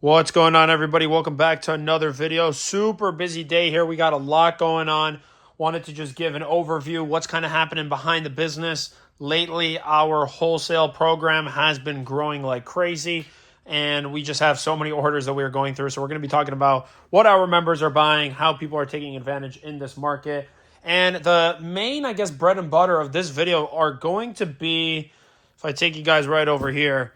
What's going on, everybody? Welcome back to another video. Super busy day here. We got a lot going on. Wanted to just give an overview what's kind of happening behind the business. Lately, our wholesale program has been growing like crazy, and we just have so many orders that we are going through. So we're going to be talking about what our members are buying, how people are taking advantage in this market. And the main, I guess, bread and butter of this video are going to be, if I take you guys right over here,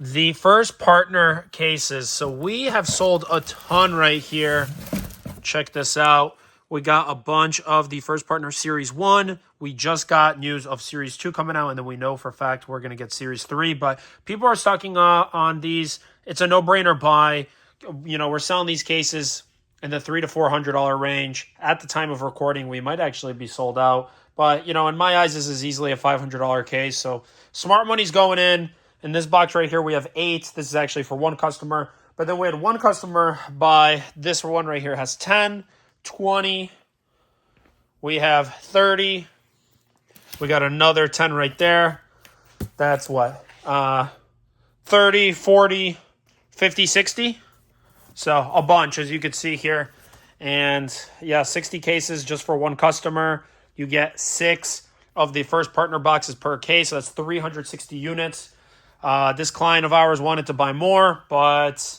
the first partner cases. So we have sold a ton right here. Check this out. We got a bunch of the first partner series 1. We just got news of series 2 coming out, and then we know for a fact we're going to get series 3. But people are stocking on these. It's a no-brainer buy. You know, we're selling these cases in the $300 to $400 range. At the time of recording, we might actually be sold out. But, you know, in my eyes, this is easily a $500 case. So smart money's going in. In this box right here, we have 8. This is actually for one customer. But then we had one customer buy this one right here. Has 10, 20. We have 30. We got another 10 right there. That's what? 30, 40, 50, 60. So a bunch, as you can see here. And yeah, 60 cases just for one customer. You get 6 of the first partner boxes per case. So that's 360 units. This client of ours wanted to buy more, but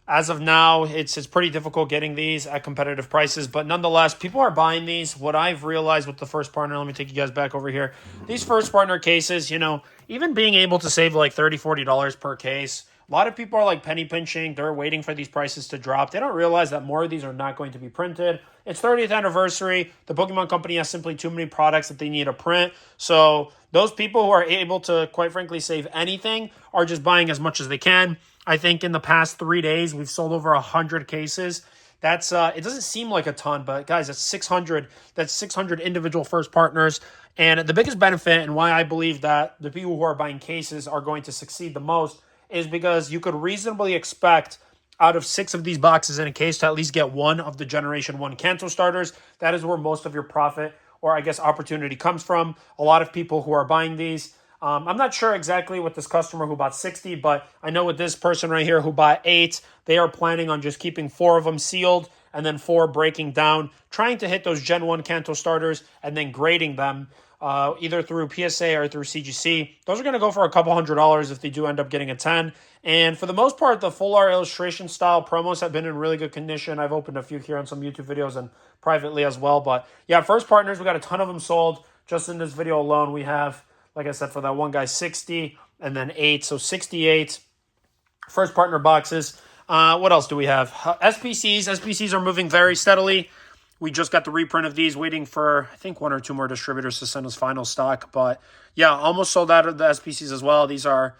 as of now, it's pretty difficult getting these at competitive prices. But nonetheless, people are buying these. What I've realized with the first partner, let me take you guys back over here. These first partner cases, you know, even being able to save like $30, $40 per case, a lot of people are like penny pinching. They're waiting for these prices to drop. They don't realize that more of these are not going to be printed. It's 30th anniversary. The Pokemon Company has simply too many products that they need to print. So those people who are able to, quite frankly, save anything are just buying as much as they can. I think in the past 3 days, we've sold over 100 cases. That's it doesn't seem like a ton, but guys, that's 600. That's 600 individual first partners. And the biggest benefit and why I believe that the people who are buying cases are going to succeed the most is because you could reasonably expect out of 6 of these boxes in a case to at least get one of the Generation 1 Kanto starters. That is where most of your profit or I guess opportunity comes from. A lot of people who are buying these. I'm not sure exactly with this customer who bought 60, but I know with this person right here who bought 8, they are planning on just keeping 4 of them sealed and then 4 breaking down, trying to hit those Gen 1 Kanto starters and then grading them either through PSA or through CGC. Those are going to go for a couple $100s if they do end up getting a 10. And for the most part, the full art illustration style promos have been in really good condition. I've opened a few here on some YouTube videos and privately as well. But yeah, first partners, we got a ton of them sold. Just in this video alone, we have, like I said, for that one guy, 60 and then 8. So 68 first partner boxes. What else do we have? SPCs. SPCs are moving very steadily. We just got the reprint of these, waiting for, I think, 1 or 2 more distributors to send us final stock. But yeah, almost sold out of the SPCs as well. These are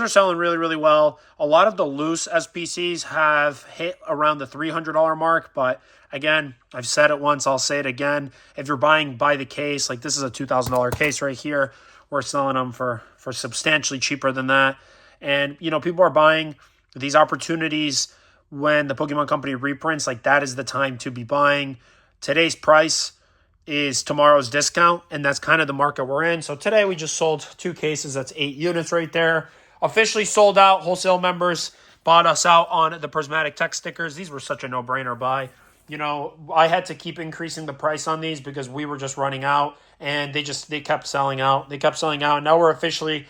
selling really, really well. A lot of the loose SPCs have hit around the $300 mark. But again, I've said it once, I'll say it again. If you're buying by the case, like this is a $2,000 case right here, we're selling them for substantially cheaper than that. And, you know, people are buying these opportunities when the Pokemon Company reprints. Like, that is the time to be buying. Today's price is tomorrow's discount, and that's kind of the market we're in. So today we just sold 2 cases. That's 8 units right there. Officially sold out. Wholesale members bought us out on the prismatic text stickers. These were such a no-brainer buy. You know, I had to keep increasing the price on these because we were just running out, and they kept selling out. They kept selling out, and now we're officially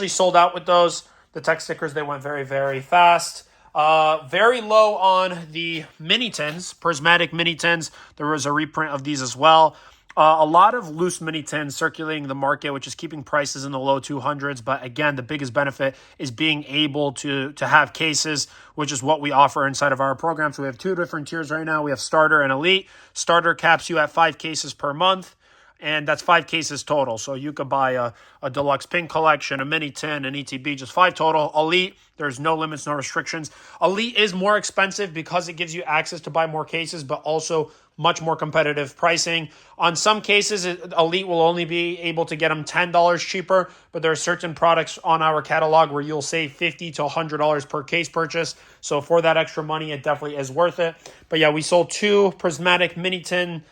sold out with those. The text stickers, they went very, very fast. Very low on the mini tins, prismatic mini tins. There was a reprint of these as well. A lot of loose mini tins circulating the market, which is keeping prices in the low 200s. But again, the biggest benefit is being able to have cases, which is what we offer inside of our program. So we have 2 different tiers right now. We have Starter and Elite. Starter caps you at 5 cases per month, and that's 5 cases total. So you could buy a deluxe pin collection, a mini tin, an ETB, just 5 total. Elite, there's no limits, no restrictions. Elite is more expensive because it gives you access to buy more cases, but also much more competitive pricing. On some cases, Elite will only be able to get them $10 cheaper, but there are certain products on our catalog where you'll save $50 to $100 per case purchase. So for that extra money, it definitely is worth it. But yeah, we sold 2 prismatic mini tin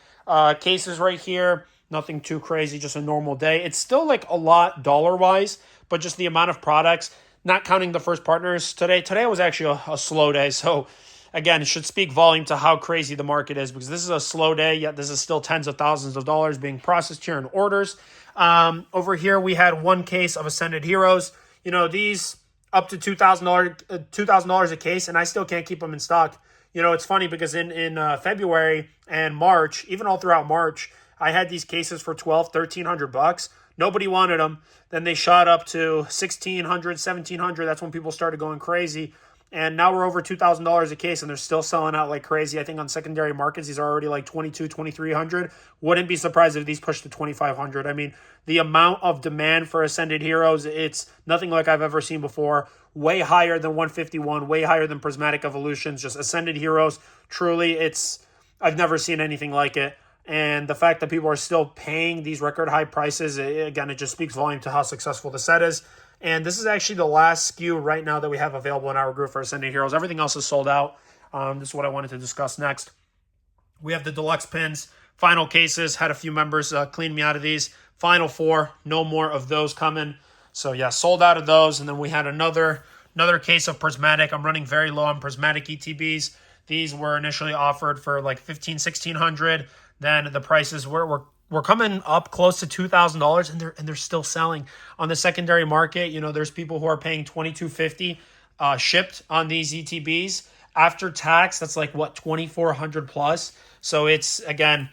cases right here. Nothing too crazy, just a normal day. It's still like a lot dollar-wise, but just the amount of products, not counting the first partners today. Today was actually a slow day. So again, it should speak volume to how crazy the market is, because this is a slow day, yet this is still tens of thousands of dollars being processed here in orders. Over here, we had one case of Ascended Heroes. These up to $2,000 a case, and I still can't keep them in stock. It's funny because in February and March, even all throughout March, I had these cases for $1,200-$1,300. Nobody wanted them. Then they shot up to $1,600, $1,700. That's when people started going crazy. And now we're over $2,000 a case, and they're still selling out like crazy. I think on secondary markets, these are already like $2,200, $2,300. Wouldn't be surprised if these push to $2,500. I mean, the amount of demand for Ascended Heroes, it's nothing like I've ever seen before. Way higher than 151, way higher than Prismatic Evolutions. Just Ascended Heroes, truly, I've never seen anything like it. And the fact that people are still paying these record high prices, again, it just speaks volume to how successful the set is. And this is actually the last SKU right now that we have available in our group for Ascended Heroes. Everything else is sold out. This is what I wanted to discuss next. We have the deluxe pins, final cases. Had a few members clean me out of these. Final 4, no more of those coming. So yeah, sold out of those. And then we had another case of Prismatic. I'm running very low on Prismatic ETBs. These were initially offered for like $1,500, $1,600. Then the prices we're coming up close to $2,000, and they're still selling on the secondary market. There's people who are paying $2,250 shipped on these ETBs after tax. That's like what, $2,400 plus. So it's again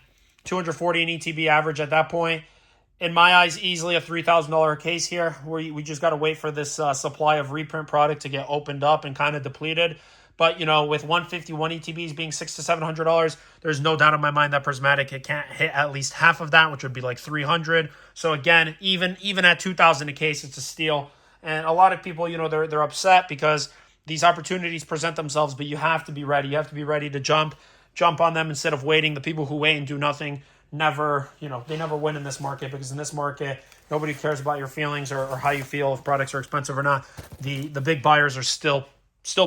$240 an ETB average at that point. In my eyes, easily a $3,000 case here. We just got to wait for this supply of reprint product to get opened up and kind of depleted. But, with 151 ETBs being $600 to $700, there's no doubt in my mind that Prismatic, it can't hit at least half of that, which would be like $300. So again, even at $2,000 a case, it's a steal. And a lot of people, they're upset because these opportunities present themselves, but you have to be ready. You have to be ready to jump on them instead of waiting. The people who wait and do nothing they never win in this market, because in this market, nobody cares about your feelings or how you feel if products are expensive or not. The big buyers are still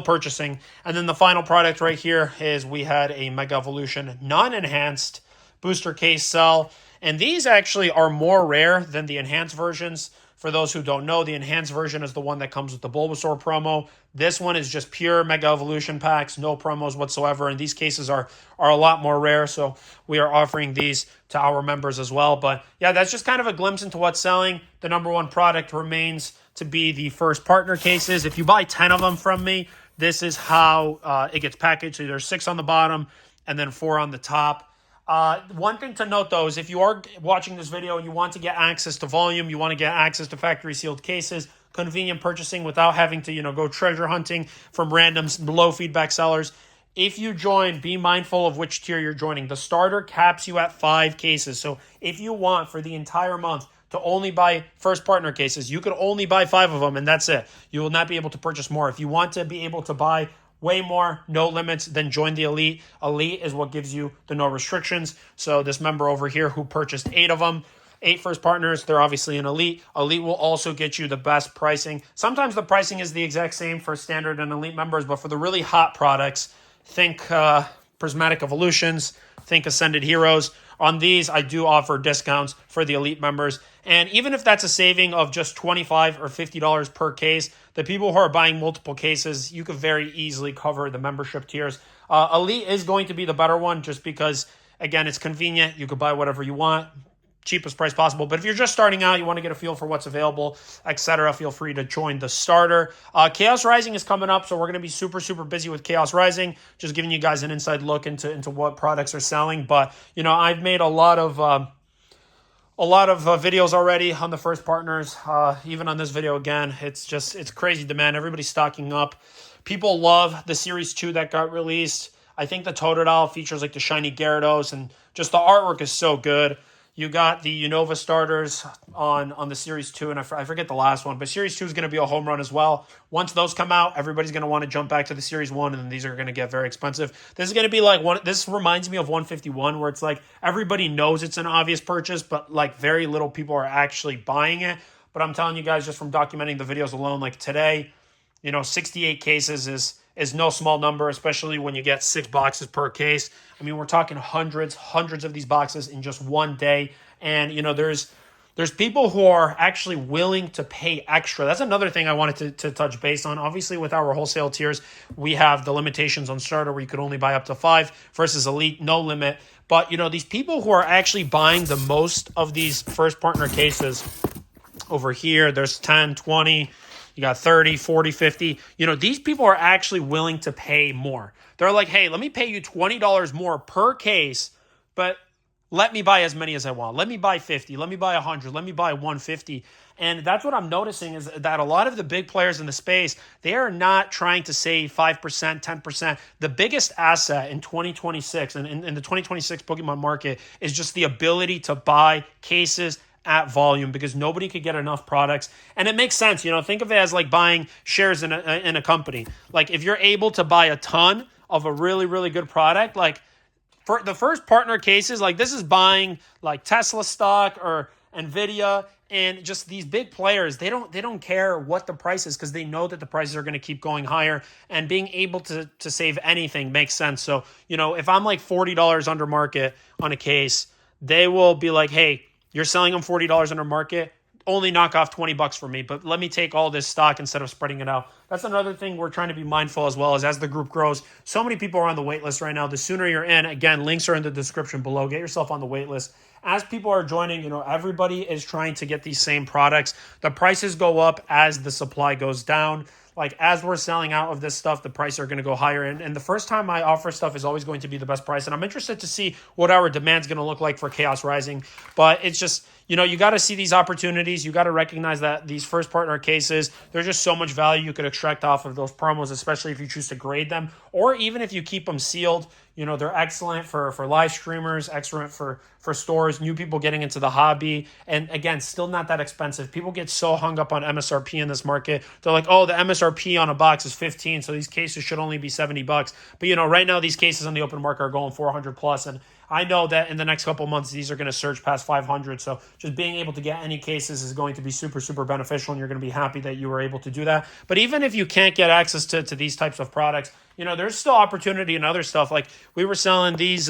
purchasing. And then the final product right here is we had a Mega Evolution non-enhanced booster case sell. And these actually are more rare than the enhanced versions. For those who don't know, the enhanced version is the one that comes with the Bulbasaur promo. This one is just pure Mega Evolution packs, no promos whatsoever. And these cases are a lot more rare. So we are offering these to our members as well. But yeah, that's just kind of a glimpse into what's selling. The number one product remains to be the first partner cases. If you buy 10 of them from me, this is how it gets packaged. So there's 6 on the bottom and then 4 on the top. One thing to note, though, is if you are watching this video and you want to get access to volume, you want to get access to factory sealed cases, convenient purchasing without having to, go treasure hunting from random low feedback sellers. If you join, be mindful of which tier you're joining. The starter caps you at 5 cases. So if you want for the entire month to only buy first partner cases, you can only buy 5 of them, and that's it. You will not be able to purchase more. If you want to be able to buy way more, no limits, then join the Elite. Elite is what gives you the no restrictions. So this member over here who purchased 8 of them, 8 first partners, they're obviously an Elite. Elite will also get you the best pricing. Sometimes the pricing is the exact same for standard and Elite members, but for the really hot products, think Prismatic Evolutions, think Ascended Heroes. On these, I do offer discounts for the Elite members. And even if that's a saving of just $25 or $50 per case, the people who are buying multiple cases, you could very easily cover the membership tiers. Elite is going to be the better one just because, again, it's convenient. You could buy whatever you want, cheapest price possible. But if you're just starting out, you want to get a feel for what's available, etc., feel free to join the starter. Chaos Rising is coming up, so we're going to be super, super busy with Chaos Rising, just giving you guys an inside look into what products are selling. But, I've made a lot of videos already on the first partners. Even on this video, again, it's crazy demand. Everybody's stocking up. People love the Series 2 that got released. I think the Totodile features like the shiny Gyarados, and just the artwork is so good. You got the Unova starters on the Series 2, and I forget the last one, but Series 2 is going to be a home run as well. Once those come out, everybody's going to want to jump back to the Series 1, and then these are going to get very expensive. This is going to be like this reminds me of 151, where it's like everybody knows it's an obvious purchase, but like very little people are actually buying it. But I'm telling you guys, just from documenting the videos alone, like today, 68 cases is no small number, especially when you get 6 boxes per case. I mean, we're talking hundreds of these boxes in just one day. And, There's people who are actually willing to pay extra. That's another thing I wanted to touch base on. Obviously, with our wholesale tiers, we have the limitations on starter where you could only buy up to 5 versus elite, no limit. But, these people who are actually buying the most of these first partner cases over here, there's 10, 20, you got 30, 40, 50. These people are actually willing to pay more. They're like, hey, let me pay you $20 more per case, but let me buy as many as I want. Let me buy 50. Let me buy 100. Let me buy 150. And that's what I'm noticing is that a lot of the big players in the space, they are not trying to save 5%, 10%. The biggest asset in 2026 and in the 2026 Pokemon market is just the ability to buy cases at volume because nobody could get enough products. And it makes sense. Think of it as like buying shares in a company. Like if you're able to buy a ton of a really, really good product, like for the first partner cases, like this is buying like Tesla stock or Nvidia, and just these big players, they don't care what the price is because they know that the prices are going to keep going higher, and being able to save anything makes sense. So, if I'm like $40 under market on a case, they will be like, hey, you're selling them $40 under market, only knock off $20 for me, but let me take all this stock instead of spreading it out. That's another thing we're trying to be mindful as well as the group grows. So many people are on the wait list right now. The sooner you're in, again, links are in the description below. Get yourself on the wait list. As people are joining, everybody is trying to get these same products. The prices go up as the supply goes down. Like as we're selling out of this stuff, the prices are going to go higher. And the first time I offer stuff is always going to be the best price. And I'm interested to see what our demand is going to look like for Chaos Rising. But it's just, you got to see these opportunities. You got to recognize that these first partner cases, there's just so much value you could extract off of those promos, especially if you choose to grade them, or even if you keep them sealed. They're excellent for live streamers, excellent for stores, new people getting into the hobby. And again, still not that expensive. People get so hung up on MSRP in this market. They're like, oh, the MSRP on a box is 15, so these cases should only be $70. But right now these cases on the open market are going 400 plus. And I know that in the next couple of months, these are going to surge past 500. So just being able to get any cases is going to be super, super beneficial. And you're going to be happy that you were able to do that. But even if you can't get access to these types of products, there's still opportunity in other stuff. Like we were selling these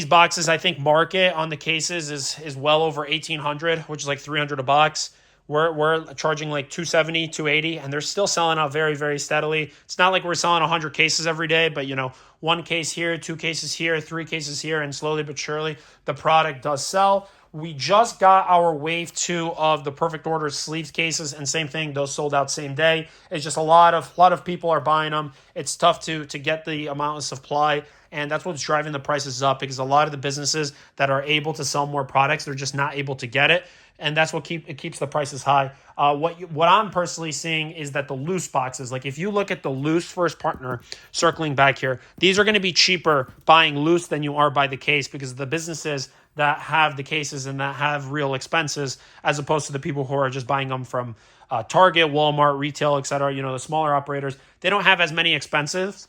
boxes. I think market on the cases is well over 1,800, which is like 300 a box. We're charging like 270, 280, and they're still selling out very, very steadily. It's not like we're selling 100 cases every day, but one case here, 2 cases here, 3 cases here, and slowly but surely the product does sell. We just got our wave 2 of the Perfect Order sleeves cases, and same thing, those sold out same day. It's just a lot of people are buying them. It's tough to get the amount of supply, and that's what's driving the prices up because a lot of the businesses that are able to sell more products, they're just not able to get it. And that's what keeps the prices high. What I'm personally seeing is that the loose boxes, like if you look at the loose first partner, circling back here, these are going to be cheaper buying loose than you are by the case because the businesses that have the cases and that have real expenses, as opposed to the people who are just buying them from Target, Walmart, retail, etc. The smaller operators, they don't have as many expenses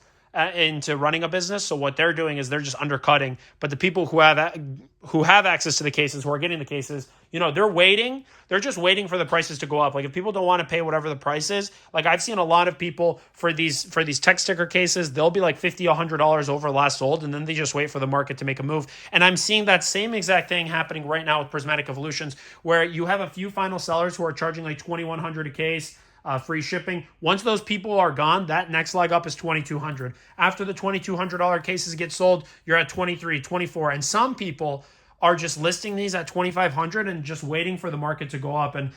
into running a business. So what they're doing is they're just undercutting. But the people who have access to the cases, who are getting the cases, they're waiting. They're just waiting for the prices to go up. Like if people don't want to pay whatever the price is, like I've seen a lot of people for these tech sticker cases, they'll be like $50, $100 over last sold, and then they just wait for the market to make a move. And I'm seeing that same exact thing happening right now with Prismatic Evolutions, where you have a few final sellers who are charging like $2,100 a case. Free shipping. Once those people are gone, that next leg up is $2,200. After the $2,200 cases get sold, you're at $2,300, $2,400. And some people are just listing these at $2,500 and just waiting for the market to go up. And,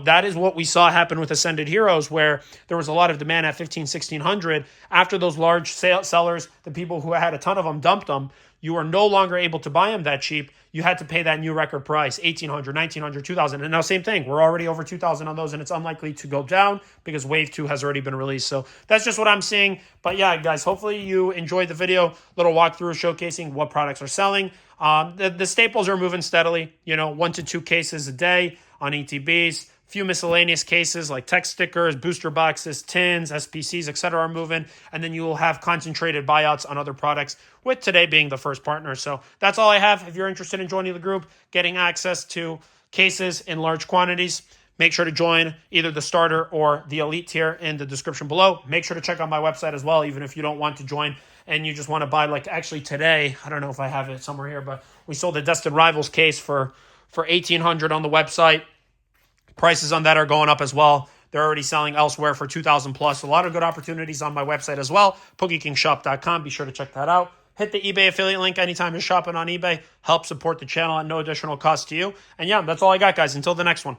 that is what we saw happen with Ascended Heroes, where there was a lot of demand at $1,500, $1,600. After those large sellers, the people who had a ton of them dumped them, you are no longer able to buy them that cheap. You had to pay that new record price, $1,800, $1,900, $2,000. And now same thing. We're already over $2,000 on those, and it's unlikely to go down because Wave 2 has already been released. So that's just what I'm seeing. But yeah, guys, hopefully you enjoyed the video. Little walkthrough showcasing what products are selling. The staples are moving steadily, 1 to 2 cases a day on ETBs. Few miscellaneous cases like text stickers, booster boxes, tins, SPCs, etc. are moving. And then you will have concentrated buyouts on other products, with today being the first partner. So that's all I have. If you're interested in joining the group, getting access to cases in large quantities, make sure to join either the starter or the elite tier in the description below. Make sure to check out my website as well, even if you don't want to join and you just want to buy, like actually today, I don't know if I have it somewhere here, but we sold a Destined Rivals case for for $1,800 on the website. Prices on that are going up as well. They're already selling elsewhere for $2,000 plus. A lot of good opportunities on my website as well, PokeKingShop.com. Be sure to check that out. Hit the eBay affiliate link anytime you're shopping on eBay. Help support the channel at no additional cost to you. And yeah, that's all I got, guys. Until the next one.